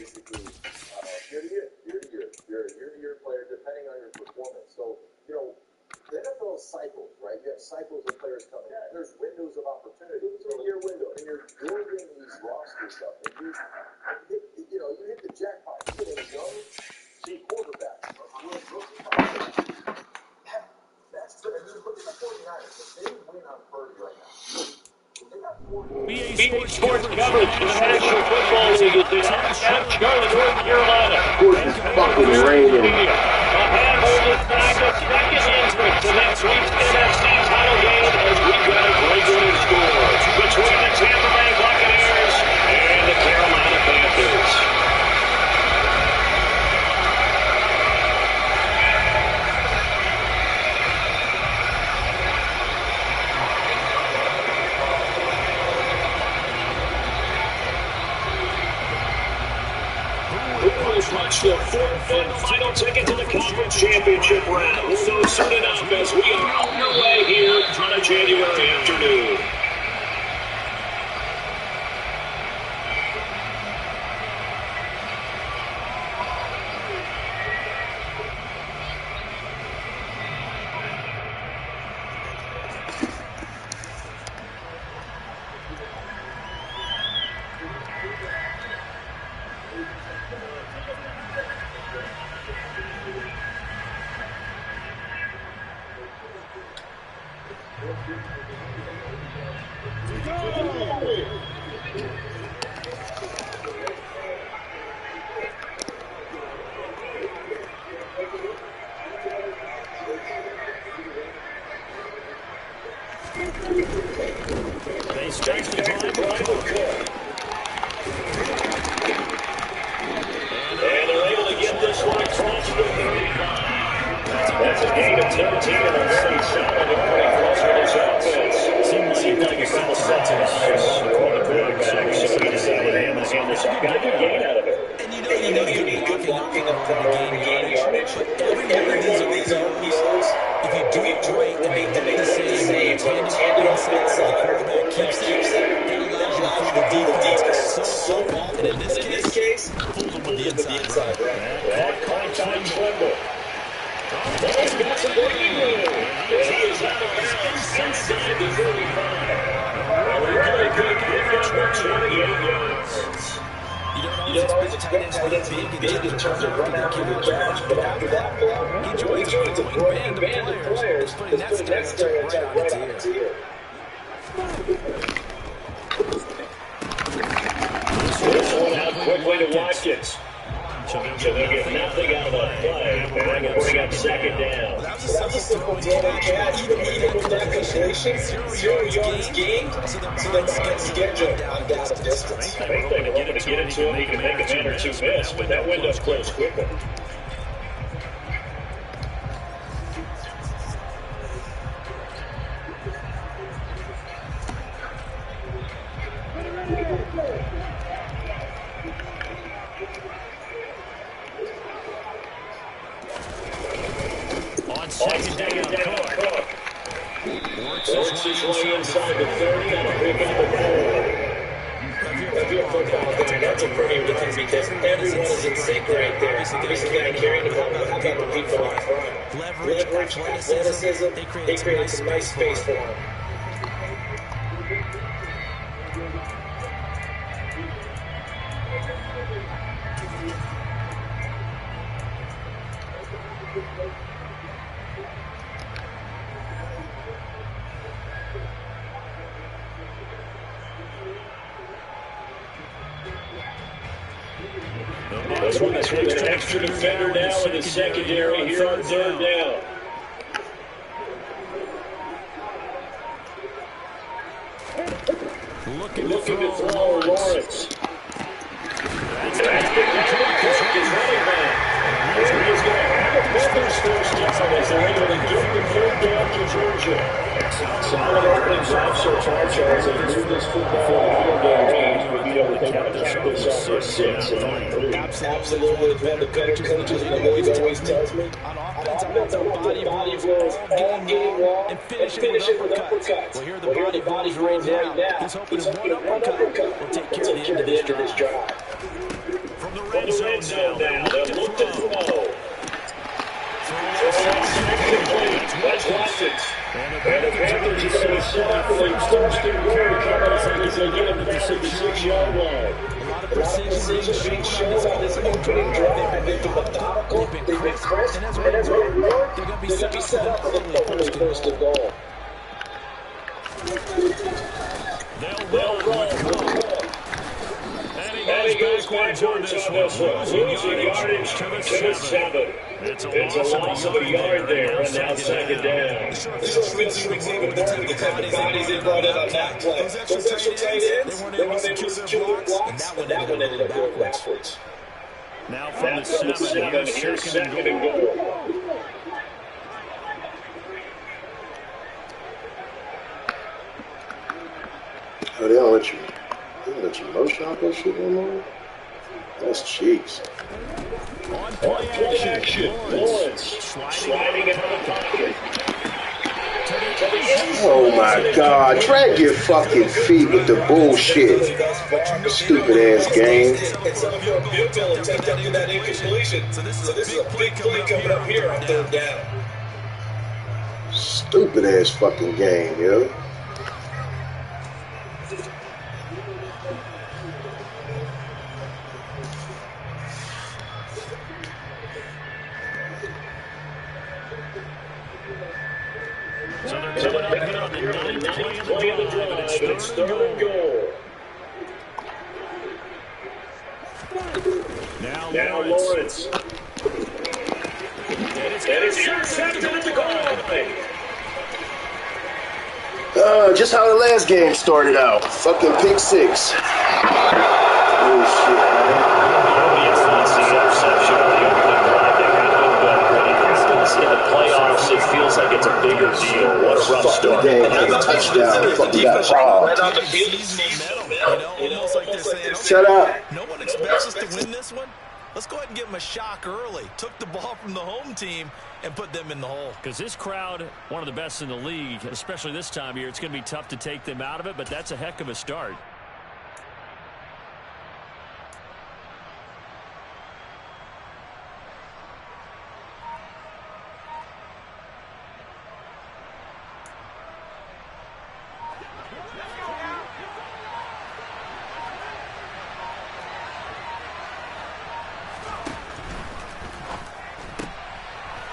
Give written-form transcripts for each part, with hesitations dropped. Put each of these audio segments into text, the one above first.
basically year-to-year player, depending on your performance. So, the NFL is cycles, right? You have cycles of players coming in. And there's windows of opportunity. So your window, and you're building these rosters up. And you hit the jackpot. You get a young quarterback. That's good. I mean, look at the 49ers. If they win on Purdy right now, BA Sports coverage for the National Football League is in Charlotte, North Carolina. Of course, it's fucking raining. A handhold is back, a second entrance to next week's NFC title game as we've got a great one in store between the Tampa Bay Buccaneers and the Carolina Panthers. Much the fourth and final ticket to the conference championship round. We'll know soon enough as we are underway here on a January afternoon. But that window's closed quickly. On second down, Cook. Works his way inside the 30 on a pick up the ball. If you're a football fan, that's a pretty run because everyone is in sync right there. Obviously, the guy carrying the ball, but how about the people in front? Leverage, athleticism, they created some nice space for him. That's with an extra defender now in the secondary here on third down. Looking to throw Lawrence. That's his running back. He's going to have a Panthers first down as they're able to get the third down conversion. Solid opening drive so far, Charles. They moved this football for the field goal range. We'll be able to pick up the Panthers off their 6 and 3. Absolutely. One of the better coaches in the league always tells me. On offense, I want the body rolls all game long and finish it with uppercuts. Well, here are the body rolls right now. He's hoping one uppercut will take care of the end of this drive. From zone now. They'll look to throw. That's Watkins. And the Panthers are going to start with a first and goal coming as they get him back to the 6-yard line. A lot of precision being shown on this opening drive. They've been methodical, they've been crisp, and as a result, they're going to be set up for the opening first and goal. They'll run. And he goes backwards on this one, losing yardage to the 7. It's a loss of a yard there, and now second down. This offense was able to take the bodies they brought in on that play. Those extra tight ends, they weren't able to secure their blocks, and that one ended up going backwards. Now from the 7, here's second and goal. Oh, they don't let you motion out that shit no more? That's cheeks. On play action, Lawrence sliding into the pocket. Oh my God, drag your fucking feet with the bullshit. Stupid ass game. And some of your field goal attempt after that incompletion. So this is a big play coming up here on third down. Stupid ass fucking game, yo. So they're coming up here on the 9th play of the drive, and it's third and goal. Now Lawrence. And it's intercepted at the goal line. Just how the last game started out. Fucking pick 6. Oh shit, man. It's the interception of the opening drive that happened, but in the playoffs, it feels like it's a bigger deal. What a rough start. Game, a touchdown. Fucking got Right robbed. on the field. Almost like they're saying, Shut up. no one expects us to win this one. Let's go ahead and give them a shock early. Took the ball from the home team and put them in the hole. Because this crowd, one of the best in the league, especially this time of year, it's going to be tough to take them out of it, but that's a heck of a start.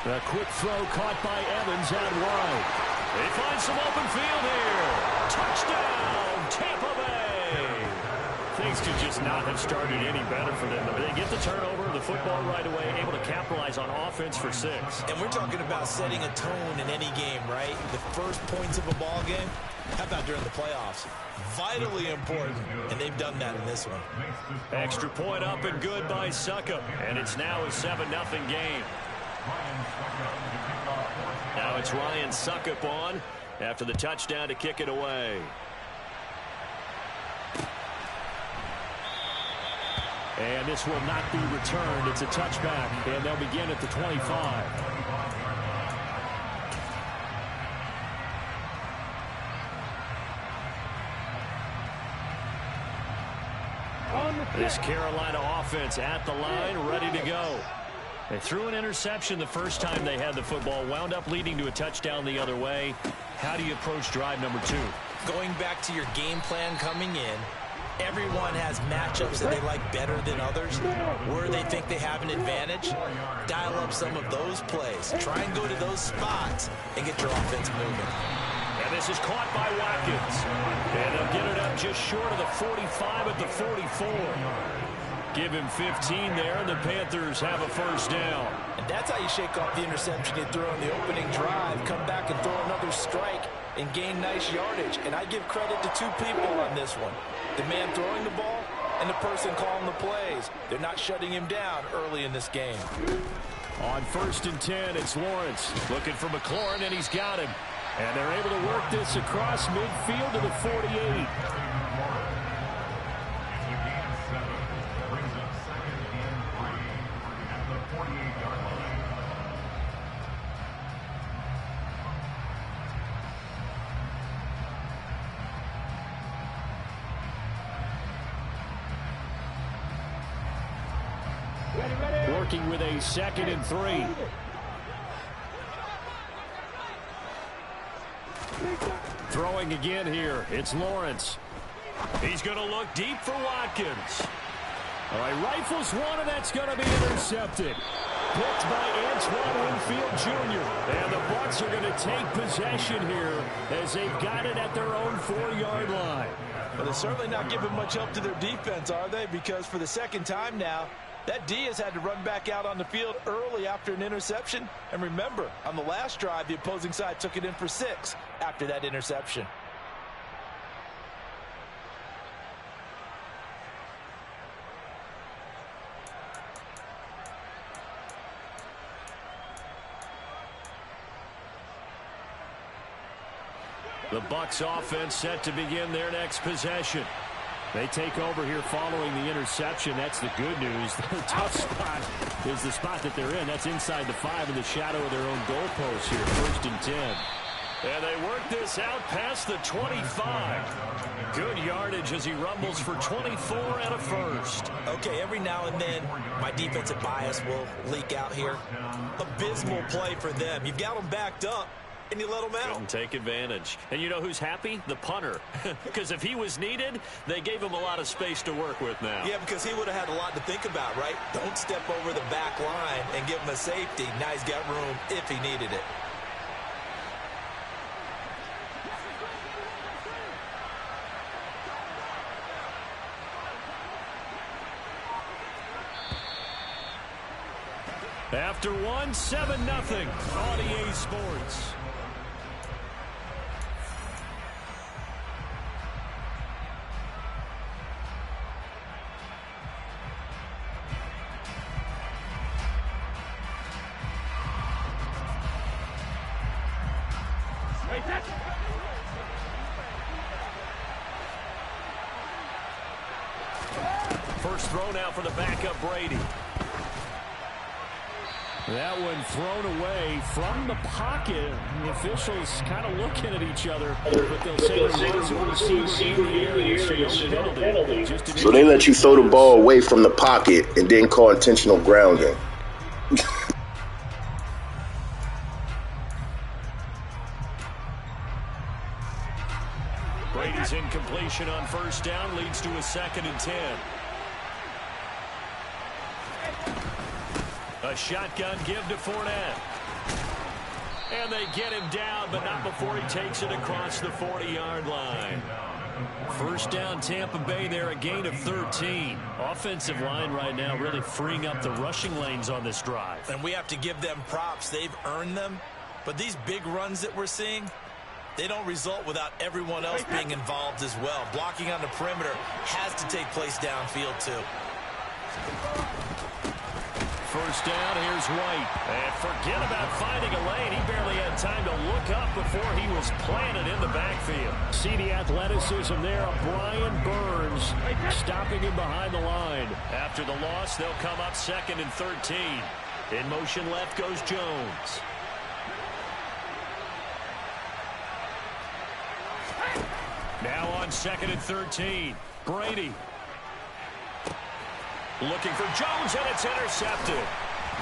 A quick throw caught by Evans out wide. They find some open field here. Touchdown, Tampa Bay. Things could just not have started any better for them. They get the turnover, the football right away, able to capitalize on offense for 6. And we're talking about setting a tone in any game, right? The first points of a ball game. How about during the playoffs? Vitally important, and they've done that in this one. Extra point up and good by Suckup. And it's now a 7-0 game. Now it's Ryan Suckup on after the touchdown to kick it away. And this will not be returned. It's a touchback, and they'll begin at the 25. This Carolina offense at the line, ready to go. They threw an interception the first time they had the football, wound up leading to a touchdown the other way. How do you approach drive number 2? Going back to your game plan coming in, everyone has matchups that they like better than others. Where they think they have an advantage, dial up some of those plays. Try and go to those spots and get your offense moving. And this is caught by Watkins. And they'll get it up just short of the 45 at the 44. Give him 15 there, and the Panthers have a first down. And that's how you shake off the interception you throw in the opening drive, come back and throw another strike and gain nice yardage. And I give credit to 2 people on this one. The man throwing the ball and the person calling the plays. They're not shutting him down early in this game. On 1st and 10, it's Lawrence looking for McLaurin, and he's got him. And they're able to work this across midfield to the 48. Working with a 2nd and 3. Throwing again here. It's Lawrence. He's going to look deep for Watkins. All right, rifles one, and that's going to be intercepted. Picked by Antoine Winfield Jr. And the Bucs are going to take possession here as they've got it at their own 4-yard line. Well, they're certainly not giving much help to their defense, are they? Because for the second time now, that D has had to run back out on the field early after an interception. And remember, on the last drive, the opposing side took it in for 6 after that interception. The Bucs offense set to begin their next possession. They take over here following the interception. That's the good news. Their tough spot is the spot that they're in. That's inside the 5 in the shadow of their own goalpost here. 1st and 10. And they work this out past the 25. Good yardage as he rumbles for 24 and a first. Okay, every now and then my defensive bias will leak out here. Abysmal play for them. You've got them backed up, and you let them out. Couldn't take advantage. And you know who's happy? The punter. Because if he was needed, they gave him a lot of space to work with now. Yeah, because he would have had a lot to think about, right? Don't step over the back line and give him a safety. Now he's got room if he needed it. After 7-0 on EA Sports. First throw now for the backup Brady. That one thrown away from the pocket. The officials kind of looking at each other, but they'll say there's a receiver in the area, so no penalty. So they let you throw the ball away from the pocket and then call intentional grounding. Brady's incompletion on first down leads to a 2nd and 10. A shotgun give to Fournette. And they get him down, but not before he takes it across the 40-yard line. First down, Tampa Bay there, a gain of 13. Offensive line right now really freeing up the rushing lanes on this drive. And we have to give them props. They've earned them. But these big runs that we're seeing, they don't result without everyone else being involved as well. Blocking on the perimeter has to take place downfield, too. First down, here's White. And forget about finding a lane. He barely had time to look up before he was planted in the backfield. See the athleticism there of Brian Burns stopping him behind the line. After the loss, they'll come up 2nd and 13. In motion left goes Jones. Now on 2nd and 13. Brady. Looking for Jones, and it's intercepted.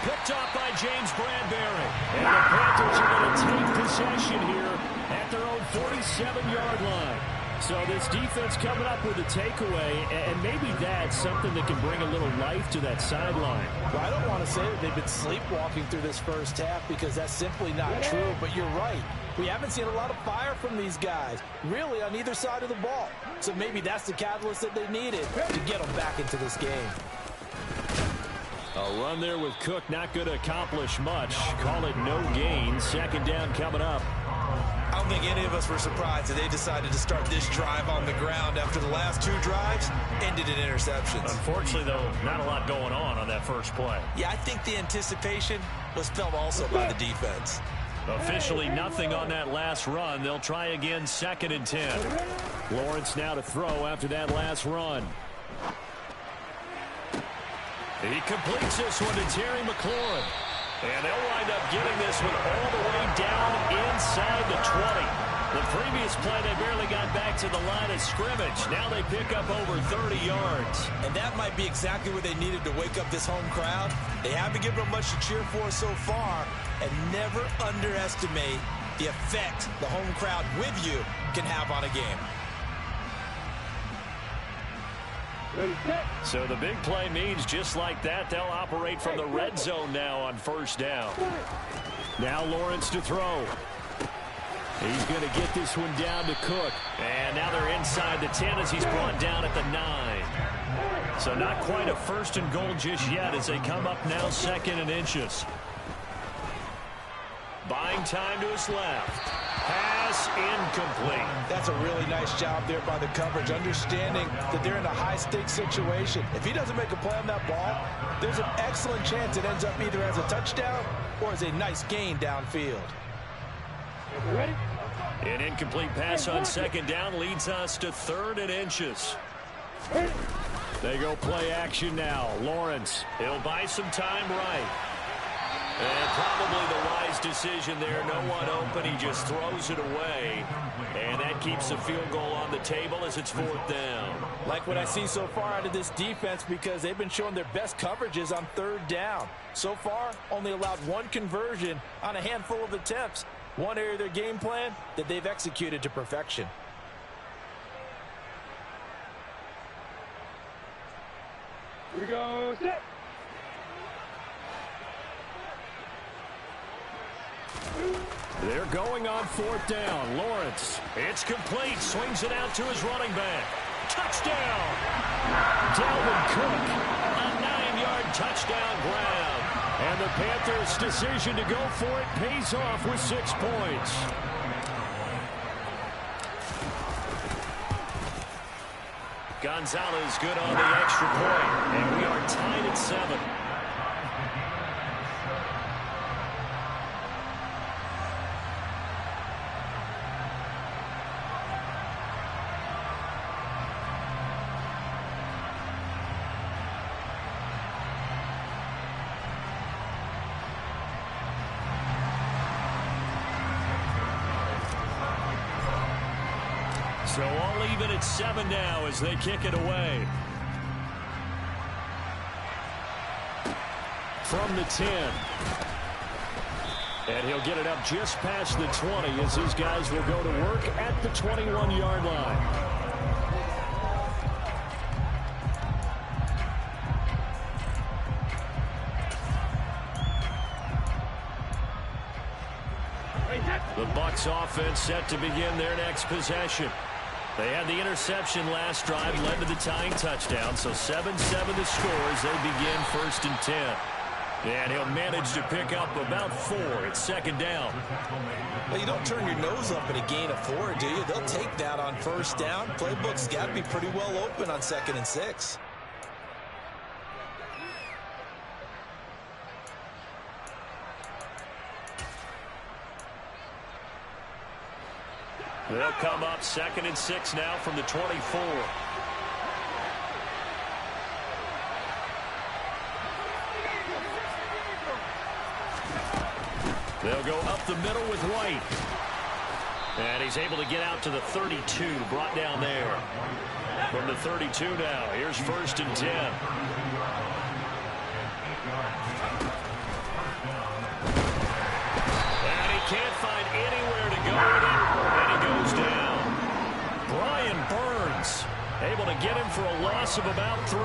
Picked off by James Bradbury. And the Panthers are going to take possession here at their own 47-yard line. So this defense coming up with a takeaway, and maybe that's something that can bring a little life to that sideline. Well, I don't want to say that they've been sleepwalking through this first half because that's simply not true, but you're right. We haven't seen a lot of fire from these guys, really, on either side of the ball. So maybe that's the catalyst that they needed to get them back into this game. A run there with Cook not going to accomplish much. Call it no gain. 2nd down coming up. I don't think any of us were surprised that they decided to start this drive on the ground after the last 2 drives ended in interceptions. Unfortunately, though, not a lot going on that first play. Yeah, I think the anticipation was felt also by the defense. Officially nothing on that last run. They'll try again 2nd and 10. Lawrence now to throw after that last run. He completes this one to Terry McLaurin. And they'll wind up getting this one all the way down inside the 20. The previous play, they barely got back to the line of scrimmage. Now they pick up over 30 yards. And that might be exactly what they needed to wake up this home crowd. They haven't given them much to cheer for so far. And never underestimate the effect the home crowd with you can have on a game. So the big play means just like that, they'll operate from the red zone now on first down. Now Lawrence to throw. He's going to get this one down to Cook. And now they're inside the 10 as he's brought down at the 9. So not quite a first and goal just yet as they come up now second and inches. Buying time to his left. Pass incomplete. That's a really nice job there by the coverage, understanding that they're in a high-stakes situation. If he doesn't make a play on that ball, there's an excellent chance it ends up either as a touchdown or as a nice gain downfield. Ready? An incomplete pass on second down leads us to third and inches. They go play action now. Lawrence, he'll buy some time right. And probably the wise decision there. No one open. He just throws it away. And that keeps the field goal on the table as it's fourth down. Like what I see so far out of this defense because they've been showing their best coverages on third down. So far, only allowed one conversion on a handful of attempts. One area of their game plan that they've executed to perfection. Here we go, set. They're going on fourth down. Lawrence, it's complete. Swings it out to his running back. Touchdown! Dalvin Cook, a 9-yard touchdown grab. And the Panthers' decision to go for it pays off with 6 points. Gonzalez good on the extra point. And we are tied at 7. So all even at 7 now as they kick it away. From the 10. And he'll get it up just past the 20 as his guys will go to work at the 21-yard line. The Bucs offense set to begin their next possession. They had the interception last drive, led to the tying touchdown, so 7-7 the score as they begin first and 10. And he'll manage to pick up about 4 at second down. Well, you don't turn your nose up at a gain of 4, do you? They'll take that on first down. Playbook's got to be pretty well open on 2nd and 6. They'll come up 2nd and 6 now from the 24. They'll go up the middle with White. And he's able to get out to the 32, brought down there. From the 32 now, here's first and 10. And he can't find anywhere to go with it. Goes down. Brian Burns able to get him for a loss of about 3.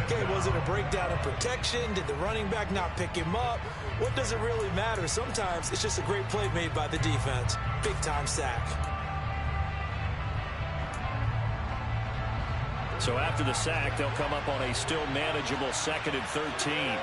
Okay, was it a breakdown in protection? Did the running back not pick him up? What does it really matter? Sometimes it's just a great play made by the defense. Big-time sack. So after the sack, they'll come up on a still manageable 2nd and 13.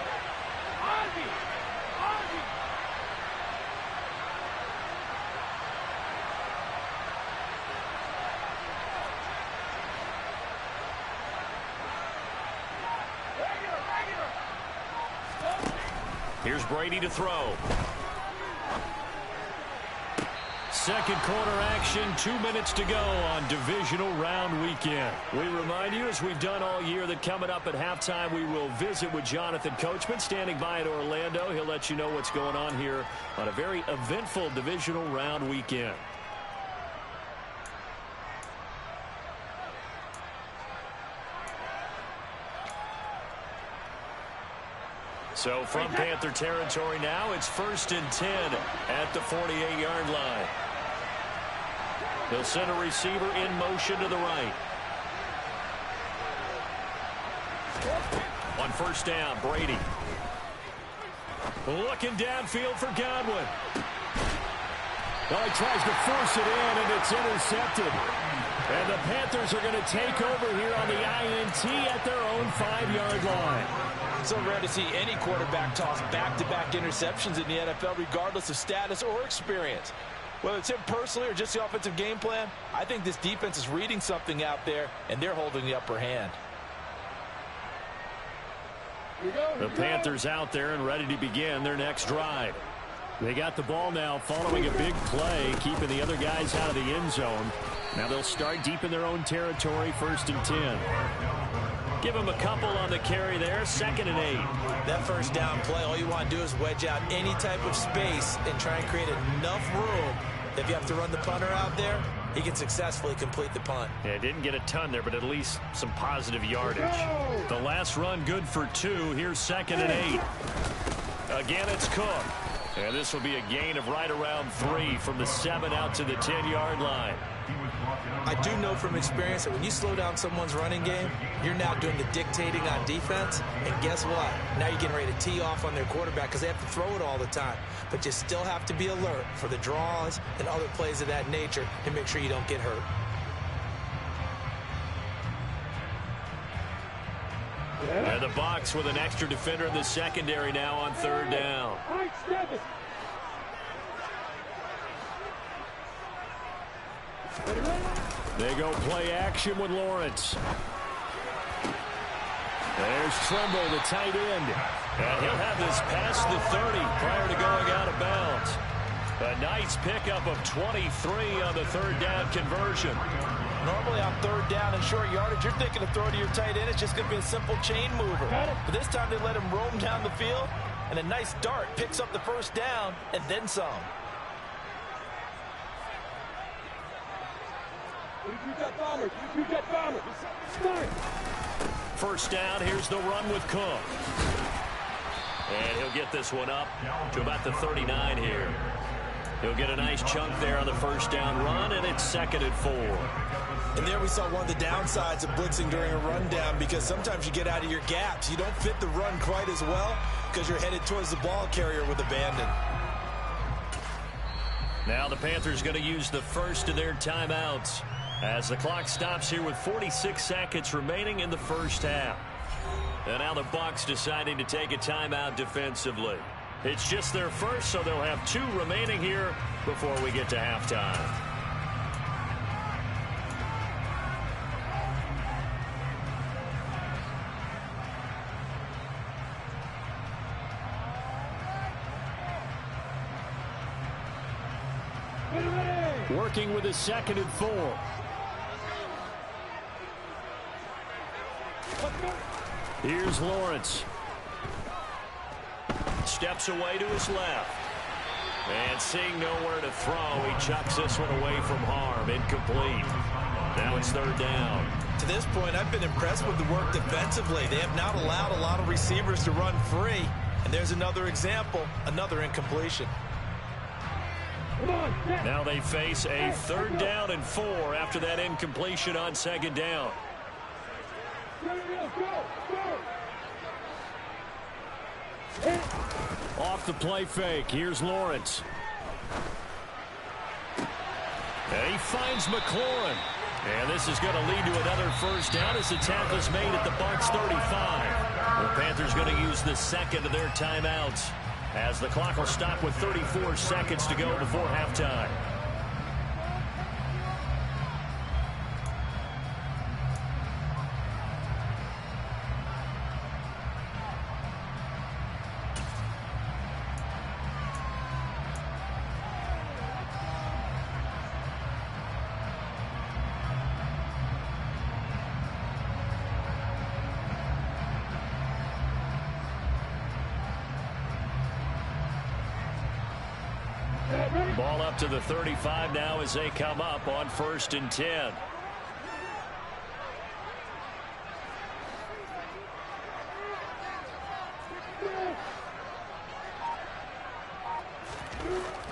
Here's Brady to throw. Second quarter action, 2 minutes to go on divisional round weekend. We remind you, as we've done all year, that coming up at halftime, we will visit with Jonathan Coachman, standing by in Orlando. He'll let you know what's going on here on a very eventful divisional round weekend. So from Panther territory now, it's 1st and 10 at the 48-yard line. They'll send a receiver in motion to the right. On 1st down, Brady. Looking downfield for Godwin. Well, he tries to force it in, and it's intercepted. And the Panthers are going to take over here on the INT at their own 5-yard line. So rare to see any quarterback toss back-to-back interceptions in the NFL, regardless of status or experience. Whether it's him personally or just the offensive game plan, I think this defense is reading something out there, and they're holding the upper hand. The Panthers out there and ready to begin their next drive. They got the ball now following a big play, keeping the other guys out of the end zone. Now they'll start deep in their own territory, 1st and 10. Give them a couple on the carry there, 2nd and 8. That 1st down play, all you want to do is wedge out any type of space and try and create enough room. If you have to run the punter out there, he can successfully complete the punt. Yeah, didn't get a ton there, but at least some positive yardage. The last run good for 2. Here's 2nd and 8. Again, it's Cook. And this will be a gain of right around 3 from the 7 out to the 10-yard line. I do know from experience that when you slow down someone's running game, you're now doing the dictating on defense. And guess what? Now you're getting ready to tee off on their quarterback because they have to throw it all the time. But you still have to be alert for the draws and other plays of that nature to make sure you don't get hurt. And the Bucs with an extra defender in the secondary now on 3rd down. They go play action with Lawrence. There's Tremble, the tight end. And he'll have this past the 30 prior to going out of bounds. A nice pickup of 23 on the 3rd down conversion. Normally on 3rd down and short yardage, you're thinking to throw to your tight end. It's just going to be a simple chain mover. But this time they let him roam down the field, and a nice dart picks up the 1st down and then some. First down, here's the run with Cook. And he'll get this one up to about the 39 here. He'll get a nice chunk there on the 1st down run, and it's 2nd and 4. And there we saw one of the downsides of blitzing during a rundown, because sometimes you get out of your gaps. You don't fit the run quite as well because you're headed towards the ball carrier with abandon. Now the Panthers going to use the first of their timeouts as the clock stops here with 46 seconds remaining in the 1st half. And now the Bucs deciding to take a timeout defensively. It's just their first, so they'll have 2 remaining here before we get to halftime. Working with a 2nd and 4. Here's Lawrence. Steps away to his left. And seeing nowhere to throw, he chucks this one away from harm. Incomplete. Now it's 3rd down. To this point, I've been impressed with the work defensively. They have not allowed a lot of receivers to run free. And there's another example, another incompletion. Now they face a 3rd down and 4 after that incompletion on 2nd down. Off the play fake. Here's Lawrence. And he finds McLaurin. And this is going to lead to another 1st down as the tackle's made at the Bucs 35. The Panthers going to use the 2nd of their timeouts as the clock will stop with 34 seconds to go before halftime. Ball up to the 35 now as they come up on 1st and 10.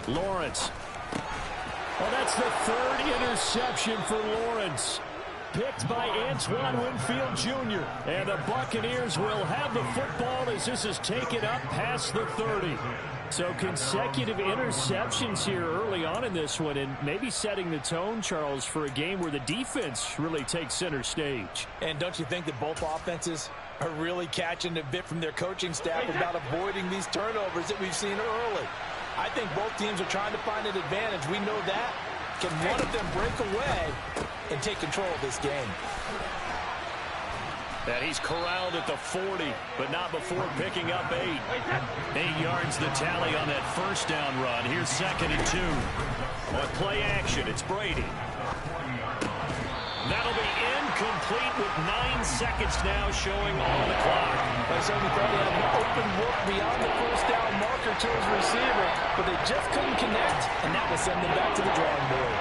Lawrence. Oh, that's the third interception for Lawrence. Picked by Antoine Winfield Jr. And the Buccaneers will have the football as this is taken up past the 30. So consecutive interceptions here early on in this one, and maybe setting the tone, Charles, for a game where the defense really takes center stage. And don't you think that both offenses are really catching a bit from their coaching staff about avoiding these turnovers that we've seen early? I think both teams are trying to find an advantage. We know that. Can one of them break away and take control of this game? And he's corralled at the 40, but not before picking up 8. 8 yards the tally on that first down run. Here's 2nd and 2. On play action, it's Brady. That'll be incomplete with 9 seconds now showing on the clock. I certainly thought he had an open look beyond the first down marker to his receiver, but they just couldn't connect, and that will send them back to the drawing board.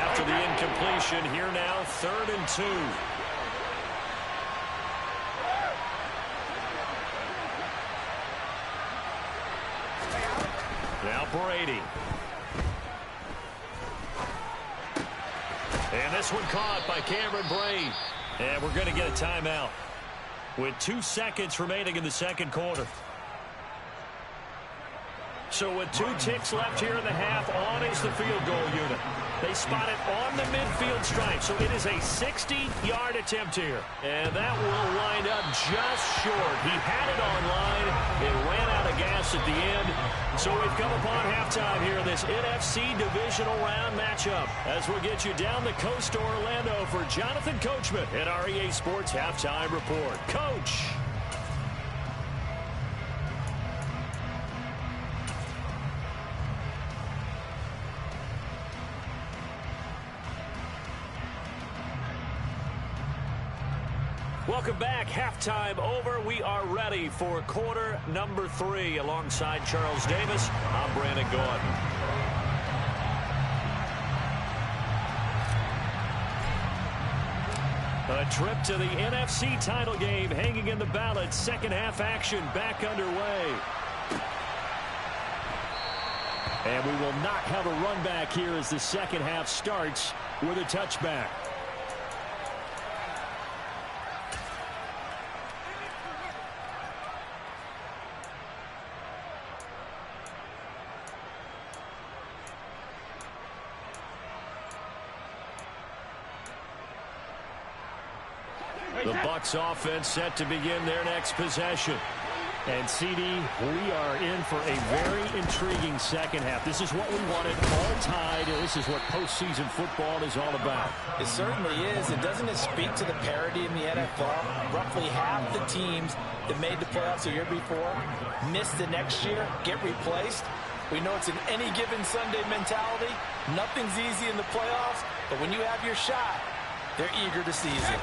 After the incompletion, here now, 3rd and 2. Now Brady. And this one caught by Cameron Brate. And we're going to get a timeout with 2 seconds remaining in the second quarter. So with 2 ticks left here in the half, on is the field goal unit. They spot it on the midfield stripe, so it is a 60-yard attempt here. And that will line up just short. He had it on line. It ran out of gas at the end. So we've come upon halftime here in this NFC Divisional Round matchup as we'll get you down the coast to Orlando for Jonathan Coachman at our EA Sports Halftime Report. Coach! Welcome back. Halftime over. We are ready for quarter number 3. Alongside Charles Davis, I'm Brandon Gordon. A trip to the NFC title game hanging in the balance. Second half action back underway. And we will not have a run back here as the second half starts with a touchback. The Bucs offense set to begin their next possession. And, CD, we are in for a very intriguing second half. This is what we wanted, all tied, and this is what postseason football is all about. It certainly is. And doesn't it speak to the parity in the NFL? Roughly half the teams that made the playoffs the year before miss the next year, get replaced. We know it's an any given Sunday mentality. Nothing's easy in the playoffs, but when you have your shot, they're eager to seize it.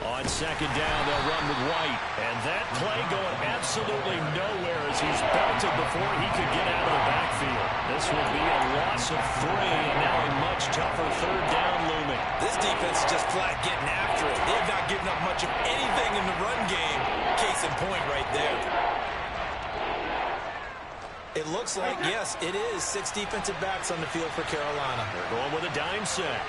On second down, they'll run with White. And that play going absolutely nowhere as he's belted before he could get out of the backfield. This will be a loss of 3, and now a much tougher third down looming. This defense is just flat getting after it. They have not given up much of anything in the run game. Case in point right there. It looks like, yes, it is 6 defensive backs on the field for Carolina. They're going with a dime set.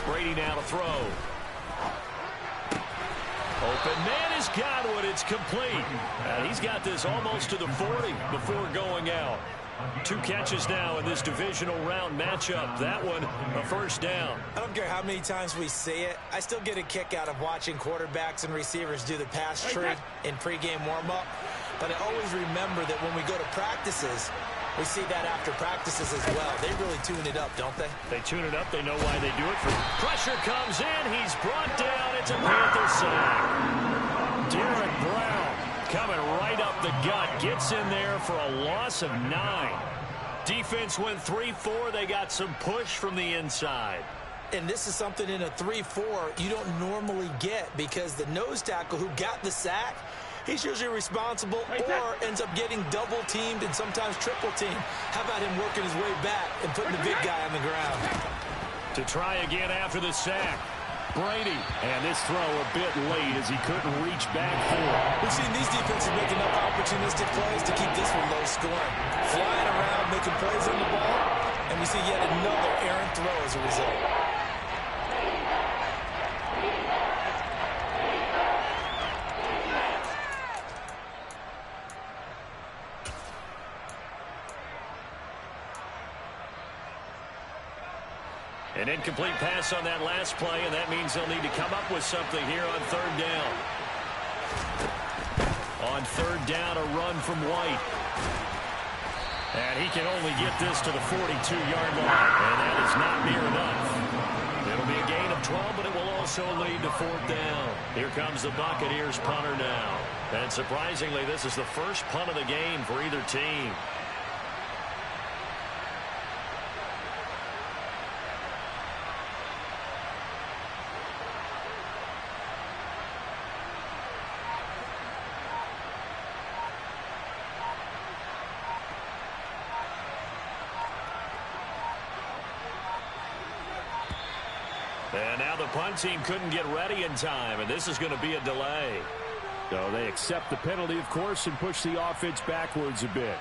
Brady now to throw. Open man has got one. It's complete. He's got this almost to the 40 before going out. 2 catches now in this divisional round matchup. That one, a first down. I don't care how many times we see it. I still get a kick out of watching quarterbacks and receivers do the pass tree in pregame warm-up. But I always remember that when we go to practices, we see that after practices as well. They really tune it up, don't they? They tune it up. They know why they do it. Pressure comes in. He's brought down. It's a Panther sack. Derek Brown coming right up the gut. Gets in there for a loss of 9. Defense went 3-4. They got some push from the inside. And this is something in a 3-4 you don't normally get because the nose tackle who got the sack, He's usually responsible or ends up getting double-teamed and sometimes triple-teamed. How about him working his way back and putting the big guy on the ground? To try again after the sack. Brady, and this throw a bit late as he couldn't reach back for it. We've seen these defenses make enough opportunistic plays to keep this one low scoring. Flying around, making plays on the ball, and we see yet another errant throw as a result. An incomplete pass on that last play, and that means they'll need to come up with something here on third down. On third down, a run from White. And he can only get this to the 42-yard line, and that is not near enough. It'll be a gain of 12, but it will also lead to fourth down. Here comes the Buccaneers punter now. And surprisingly, this is the first punt of the game for either team. And now the punt team couldn't get ready in time, and this is going to be a delay. So they accept the penalty, of course, and push the offense backwards a bit.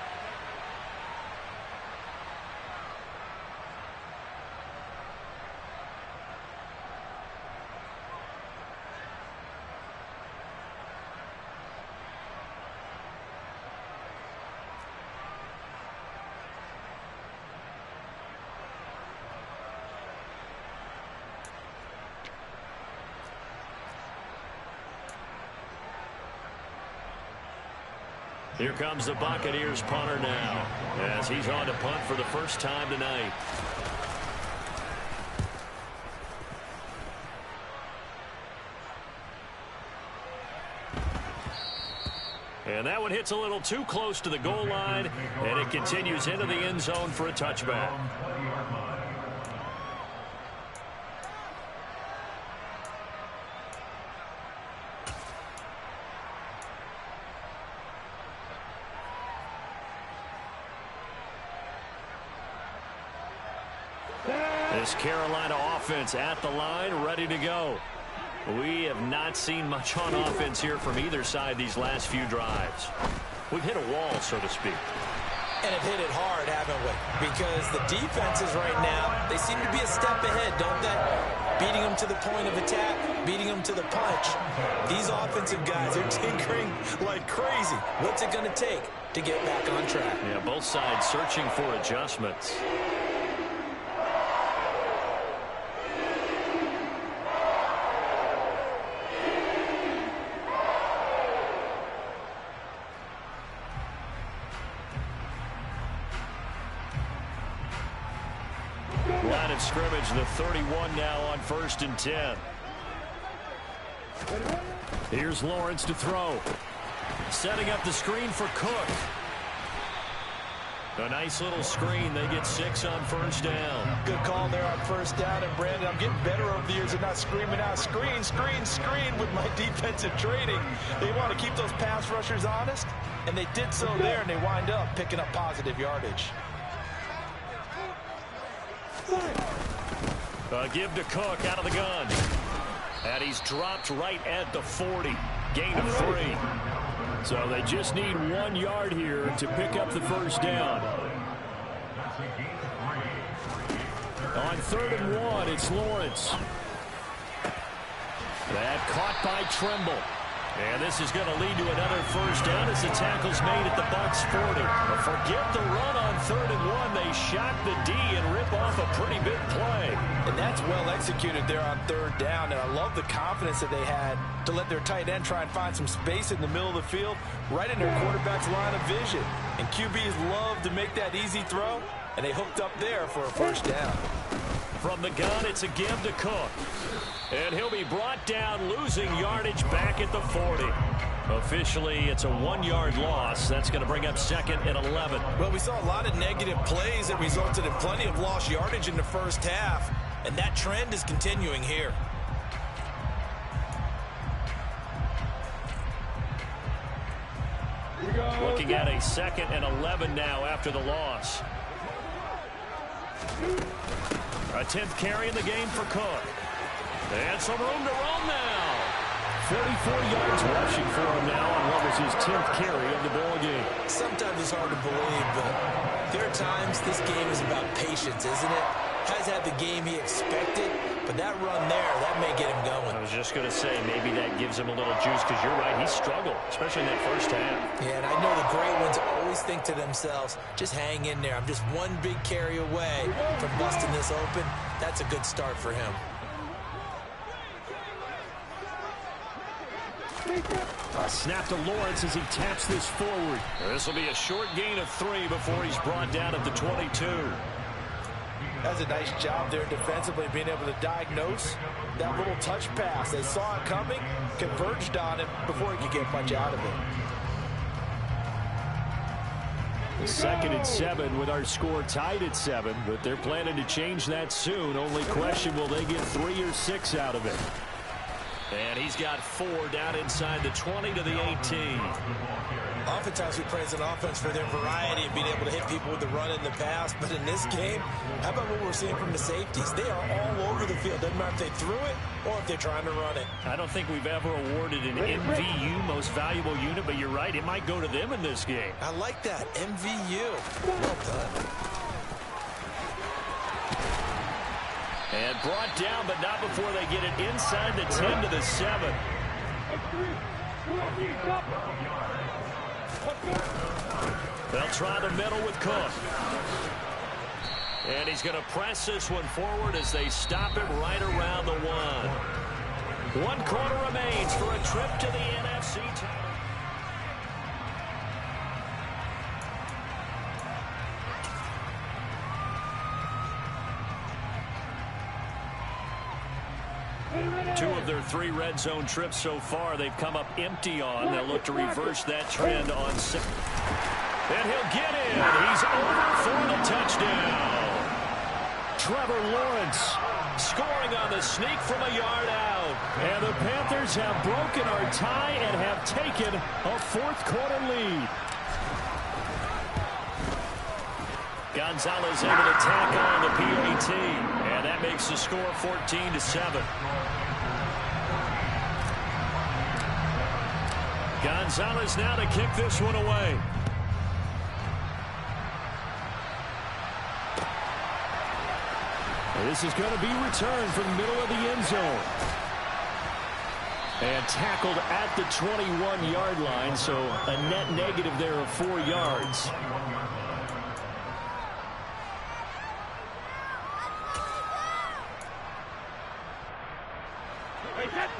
Here comes the Buccaneers punter now, as he's on to punt for the first time tonight. And that one hits a little too close to the goal line, and it continues into the end zone for a touchback. This Carolina offense at the line, ready to go. We have not seen much on offense here from either side these last few drives. We've hit a wall, so to speak. And have hit it hard, haven't we? Because the defenses right now, they seem to be a step ahead, don't they? Beating them to the point of attack, beating them to the punch. These offensive guys are tinkering like crazy. What's it going to take to get back on track? Yeah, both sides searching for adjustments. Line of scrimmage, the 31 now on 1st and 10. Here's Lawrence to throw. Setting up the screen for Cook. A nice little screen. They get 6 on first down. Good call there on first down. And, Brandon, I'm getting better over the years at not screaming out, screen, screen, screen with my defensive training. They want to keep those pass rushers honest, and they did so there, and they wind up picking up positive yardage. Give to Cook out of the gun. And he's dropped right at the 40. Gain of 3. So they just need 1 yard here to pick up the first down. On 3rd and 1, it's Lawrence. That caught by Tremble. And this is going to lead to another first down as the tackle's made at the Bucs 40. But forget the run on 3rd and 1. They shot the D and rip off a pretty big play. And that's well executed there on 3rd down. And I love the confidence that they had to let their tight end try and find some space in the middle of the field, right in their quarterback's line of vision. And QBs love to make that easy throw, and they hooked up there for a first down. From the gun, it's a give to Cook. And he'll be brought down, losing yardage back at the 40. Officially, it's a 1-yard loss. That's going to bring up 2nd and 11. Well, we saw a lot of negative plays that resulted in plenty of lost yardage in the first half, and that trend is continuing here. Looking at a 2nd and 11 now after the loss. A 10th carry in the game for Cook. And some room to run now. 44 yards rushing for him now on what was his 10th carry of the ball game. Sometimes it's hard to believe, but there are times this game is about patience, isn't it? Has had the game he expected, but that run there, that may get him going. I was just going to say, maybe that gives him a little juice, because you're right, he struggled, especially in that first half. Yeah, and I know the great ones always think to themselves, just hang in there. I'm just one big carry away from busting this open. That's a good start for him. A snap to Lawrence as he taps this forward. This will be a short gain of 3 before he's brought down at the 22. That's a nice job there defensively, being able to diagnose that little touch pass. They saw it coming, converged on it before he could get much out of it. The 2nd and 7 with our score tied at 7, but they're planning to change that soon. Only question, will they get 3 or 6 out of it? And he's got 4 down inside the 20 to the 18. Oftentimes we praise an offense for their variety and being able to hit people with the run and the pass. But in this game, how about what we're seeing from the safeties? They are all over the field. Doesn't matter if they threw it or if they're trying to run it. I don't think we've ever awarded an MVU, most valuable unit, but you're right, it might go to them in this game. I like that. MVU. Well done. And brought down, but not before they get it inside the 10 to the 7. They'll try the middle with Cook. And he's going to press this one forward as they stop it right around the 1. 1 quarter remains for a trip to the NFC title. Two of their 3 red zone trips so far, they've come up empty on. They'll look to reverse that trend on 6. And he'll get in. He's over for the touchdown. Trevor Lawrence scoring on the sneak from a yard out. And the Panthers have broken our tie and have taken a 4th quarter lead. Gonzalez able to tack on the PAT. And that makes the score 14-7. Gonzalez now to kick this one away. And this is going to be returned from the middle of the end zone. And tackled at the 21-yard line, so a net negative there of 4 yards.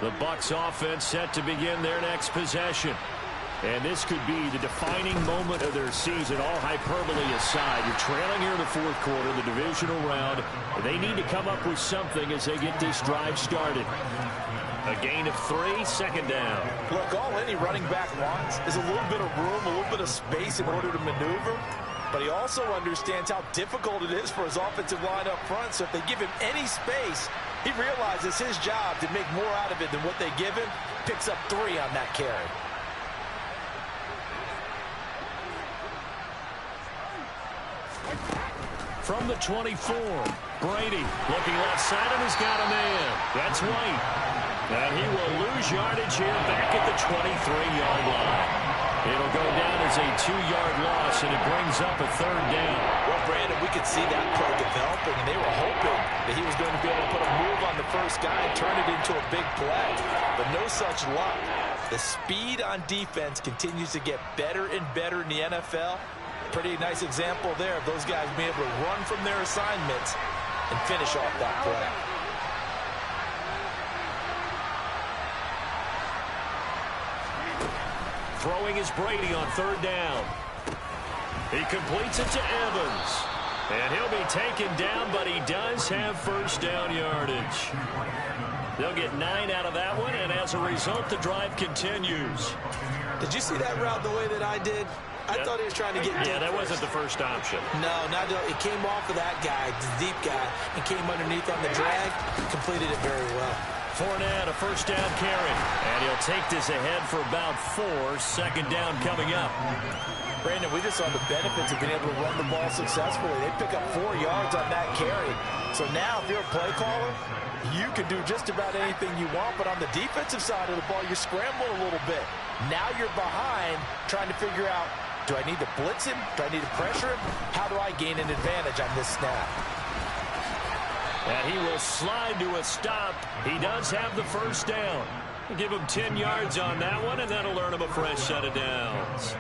The Bucs offense set to begin their next possession. And this could be the defining moment of their season, all hyperbole aside. You're trailing here in the 4th quarter, the divisional round. They need to come up with something as they get this drive started. A gain of 3, 2nd down. Look, all any running back wants is a little bit of room, a little bit of space in order to maneuver. But he also understands how difficult it is for his offensive line up front. So if they give him any space, he realizes his job to make more out of it than what they give him. Picks up 3 on that carry. From the 24, Brady looking left side and has got a man. That's White. And he will lose yardage here back at the 23-yard line. It'll go down as a 2-yard loss, and it brings up a 3rd down. Well, Brandon, we could see that play developing, and they were hoping that he was going to be able to put a move on the first guy and turn it into a big play. But no such luck. The speed on defense continues to get better and better in the NFL. Pretty nice example there of those guys being able to run from their assignments and finish off that play. Throwing is Brady on 3rd down. He completes it to Evans. And he'll be taken down, but he does have 1st down yardage. They'll get 9 out of that one, and as a result, the drive continues. Did you see that route the way that I did? I thought he was trying to get deep. Yeah, that wasn't the first option. No, it came off of that guy, the deep guy, and came underneath on the drag. Completed it very well. Fournette, a first down carry. And he'll take this ahead for about 4. Second down coming up. Brandon, we just saw the benefits of being able to run the ball successfully. They pick up 4 yards on that carry. So now if you're a play caller, you can do just about anything you want. But on the defensive side of the ball, you're scrambling a little bit. Now you're behind trying to figure out, do I need to blitz him? Do I need to pressure him? How do I gain an advantage on this snap? And he will slide to a stop. He does have the first down. Give him 10 yards on that one, and that'll earn him a fresh set of downs.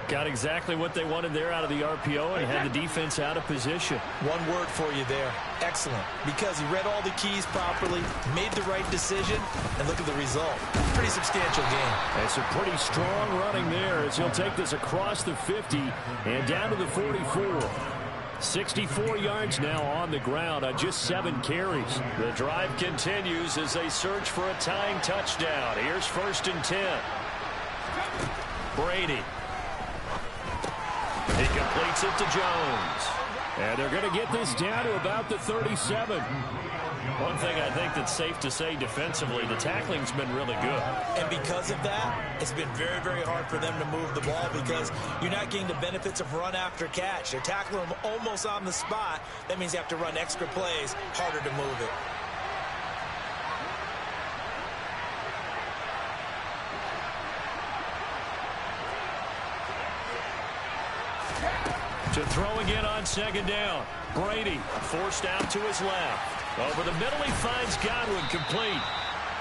Got exactly what they wanted there out of the RPO and had the defense out of position. One word for you there. Excellent. Because he read all the keys properly, made the right decision, and look at the result. Pretty substantial game. That's a pretty strong running there as he'll take this across the 50 and down to the 44. 64 yards now on the ground on just 7 carries. The drive continues as they search for a tying touchdown. Here's 1st and 10. Brady. He completes it to Jones. And they're going to get this down to about the 37. One thing I think that's safe to say defensively, the tackling's been really good. And because of that, it's been very, very hard for them to move the ball because you're not getting the benefits of run after catch. They're tackling them almost on the spot. That means you have to run extra plays, harder to move it. To throw again on 2nd down. Brady forced out to his left. Over the middle he finds Godwin complete.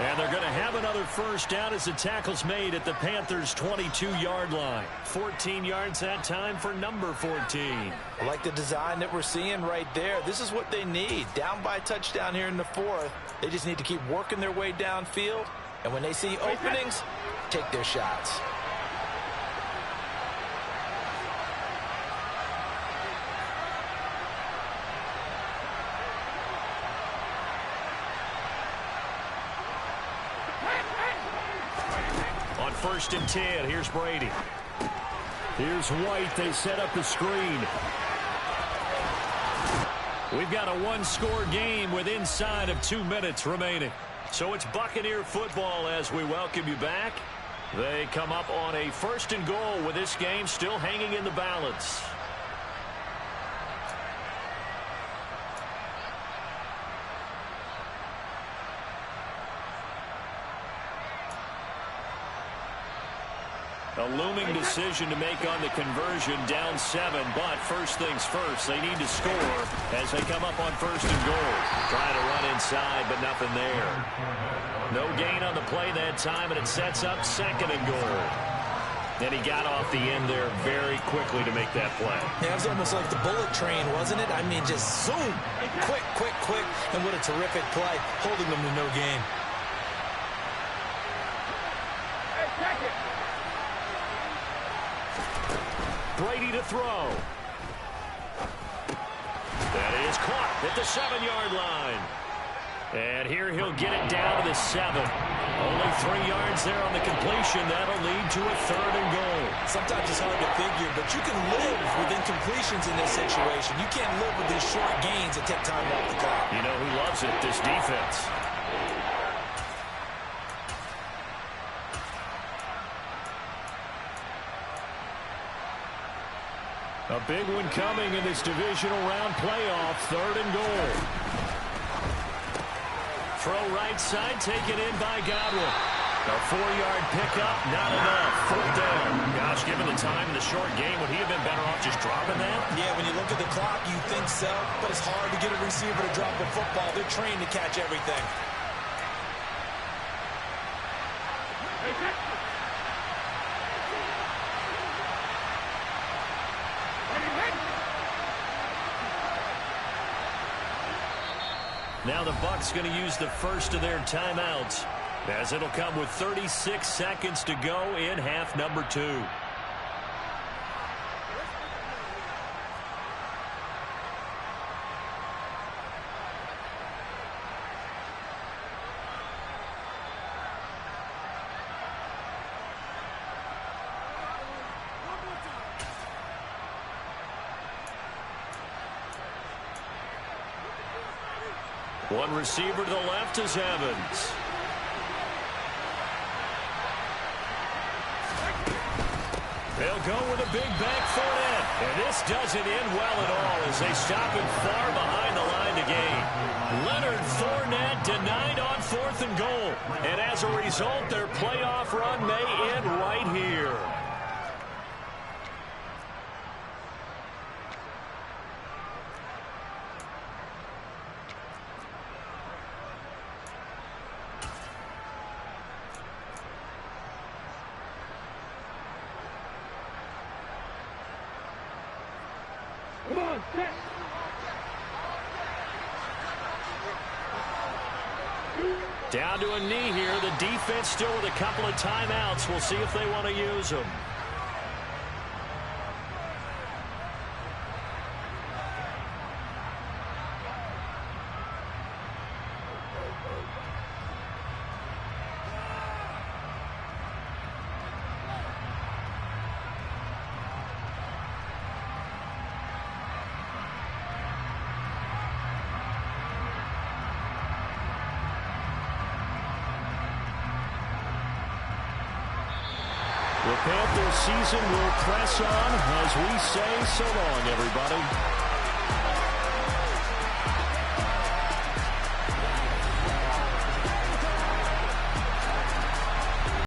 And they're going to have another first down as the tackle's made at the Panthers' 22-yard line. 14 yards that time for number 14. I like the design that we're seeing right there. This is what they need. Down by a touchdown here in the 4th. They just need to keep working their way downfield. And when they see openings, take their shots. On 1st and 10, here's Brady. Here's White. They set up the screen. We've got a 1-score game with inside of 2 minutes remaining. So it's Buccaneer football as we welcome you back. They come up on a 1st and goal with this game still hanging in the balance. A looming decision to make on the conversion, down 7, but first things first, they need to score as they come up on 1st and goal. Trying to run inside, but nothing there. No gain on the play that time, and it sets up 2nd and goal. And he got off the end there very quickly to make that play. Yeah, it was almost like the bullet train, wasn't it? I mean, just zoom, quick, quick, quick, and what a terrific play, holding them to no gain. Brady to throw. That is caught at the 7-yard line. And here he'll get it down to the 7. Only 3 yards there on the completion. That'll lead to a 3rd and goal. Sometimes it's hard to figure, but you can live with incompletions in this situation. You can't live with these short gains that take time off the clock. You know who loves it? This defense. A big one coming in this divisional round playoff. 3rd and goal. Throw right side, taken in by Godwin. A 4-yard pickup, not enough. 4th down. Gosh, given the time in the short game, would he have been better off just dropping that? Yeah, when you look at the clock, you think so, but it's hard to get a receiver to drop a football. They're trained to catch everything. Now the Bucs going to use the first of their timeouts, as it'll come with 36 seconds to go in half number 2. One receiver to the left is Evans. They'll go with a big bank Fournette. And this doesn't end well at all as they stop him far behind the line to gain. Leonard Fournette denied on 4th and goal. And as a result, their playoff run may end right here. Come on, set. Down to a knee here. The defense still with a couple of timeouts. We'll see if they want to use them. The Panthers season will press on as we say so long, everybody.